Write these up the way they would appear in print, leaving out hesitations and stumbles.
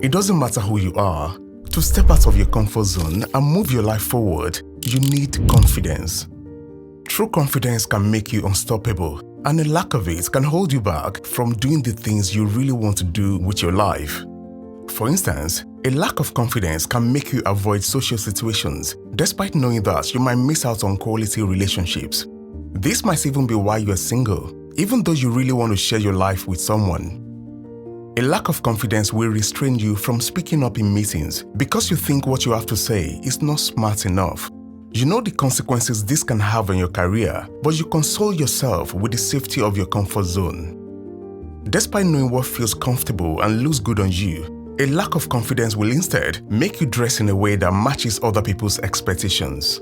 It doesn't matter who you are. To step out of your comfort zone and move your life forward, you need confidence. True confidence can make you unstoppable, and a lack of it can hold you back from doing the things you really want to do with your life. For instance, a lack of confidence can make you avoid social situations, despite knowing that you might miss out on quality relationships. This might even be why you are single, even though you really want to share your life with someone. A lack of confidence will restrain you from speaking up in meetings because you think what you have to say is not smart enough. You know the consequences this can have on your career, but you console yourself with the safety of your comfort zone. Despite knowing what feels comfortable and looks good on you, a lack of confidence will instead make you dress in a way that matches other people's expectations.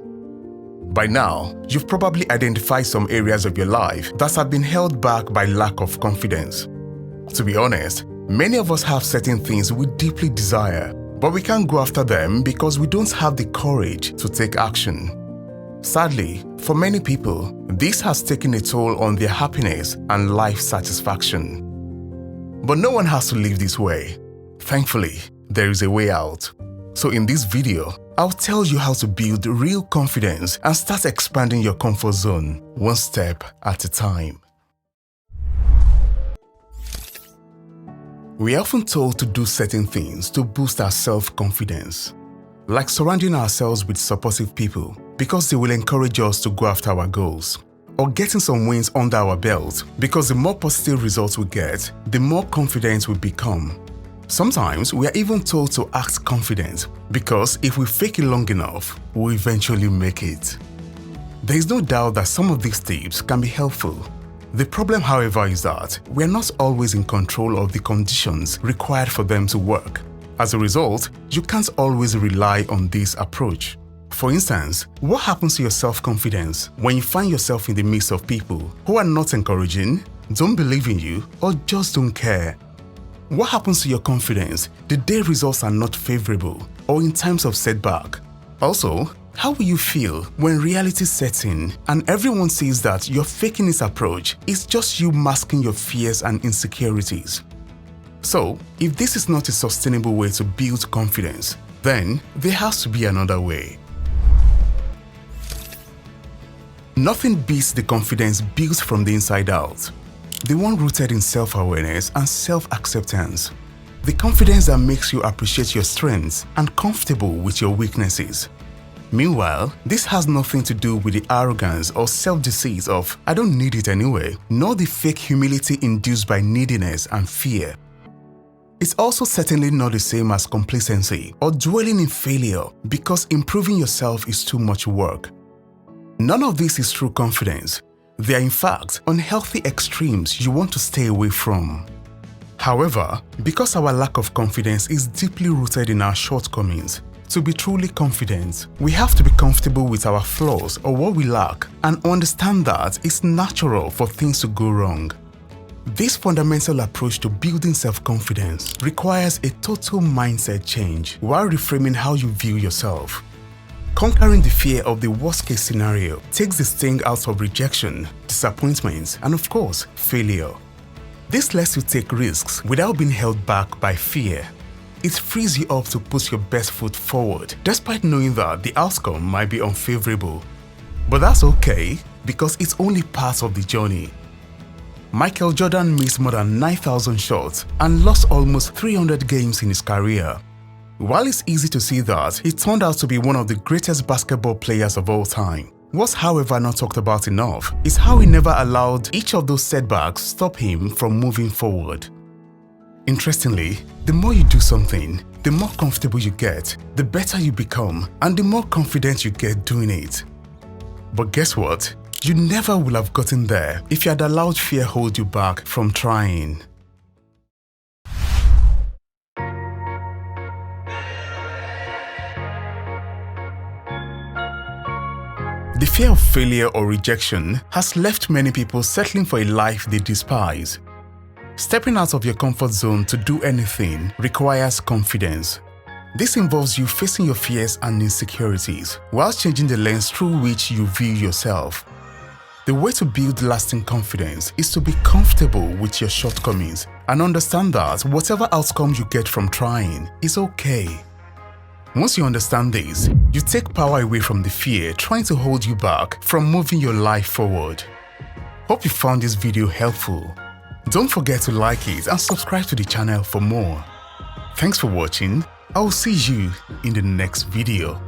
By now, you've probably identified some areas of your life that have been held back by lack of confidence. To be honest, many of us have certain things we deeply desire, but we can't go after them because we don't have the courage to take action. Sadly, for many people, this has taken a toll on their happiness and life satisfaction. But no one has to live this way. Thankfully, there is a way out. So in this video, I'll tell you how to build real confidence and start expanding your comfort zone one step at a time. We are often told to do certain things to boost our self-confidence, like surrounding ourselves with supportive people because they will encourage us to go after our goals, or getting some wins under our belt because the more positive results we get, the more confident we become. Sometimes we are even told to act confident because if we fake it long enough, we'll eventually make it. There is no doubt that some of these tips can be helpful. The problem, however, is that we are not always in control of the conditions required for them to work. As a result, you can't always rely on this approach. For instance, what happens to your self-confidence when you find yourself in the midst of people who are not encouraging, don't believe in you, or just don't care? What happens to your confidence the day results are not favorable or in times of setback? Also, how will you feel when reality sets in and everyone sees that your faking this approach is just you masking your fears and insecurities? So, if this is not a sustainable way to build confidence, then there has to be another way. Nothing beats the confidence built from the inside out. The one rooted in self-awareness and self-acceptance. The confidence that makes you appreciate your strengths and comfortable with your weaknesses. Meanwhile, this has nothing to do with the arrogance or self-deceit of "I don't need it anyway," nor the fake humility induced by neediness and fear. It's also certainly not the same as complacency or dwelling in failure because improving yourself is too much work. None of this is true confidence. They are in fact unhealthy extremes you want to stay away from. However, because our lack of confidence is deeply rooted in our shortcomings, to be truly confident, we have to be comfortable with our flaws or what we lack and understand that it's natural for things to go wrong. This fundamental approach to building self-confidence requires a total mindset change while reframing how you view yourself. Conquering the fear of the worst-case scenario takes the sting out of rejection, disappointment, and of course, failure. This lets you take risks without being held back by fear. It frees you up to put your best foot forward, despite knowing that the outcome might be unfavorable. But that's okay, because it's only part of the journey. Michael Jordan missed more than 9,000 shots and lost almost 300 games in his career. While it's easy to see that he turned out to be one of the greatest basketball players of all time, what's however not talked about enough is how he never allowed each of those setbacks stop him from moving forward. Interestingly, the more you do something, the more comfortable you get, the better you become, and the more confident you get doing it. But guess what? You never would have gotten there if you had allowed fear hold you back from trying. The fear of failure or rejection has left many people settling for a life they despise. Stepping out of your comfort zone to do anything requires confidence. This involves you facing your fears and insecurities while changing the lens through which you view yourself. The way to build lasting confidence is to be comfortable with your shortcomings and understand that whatever outcome you get from trying is okay. Once you understand this, you take power away from the fear trying to hold you back from moving your life forward. Hope you found this video helpful. Don't forget to like it and subscribe to the channel for more. Thanks for watching. I will see you in the next video.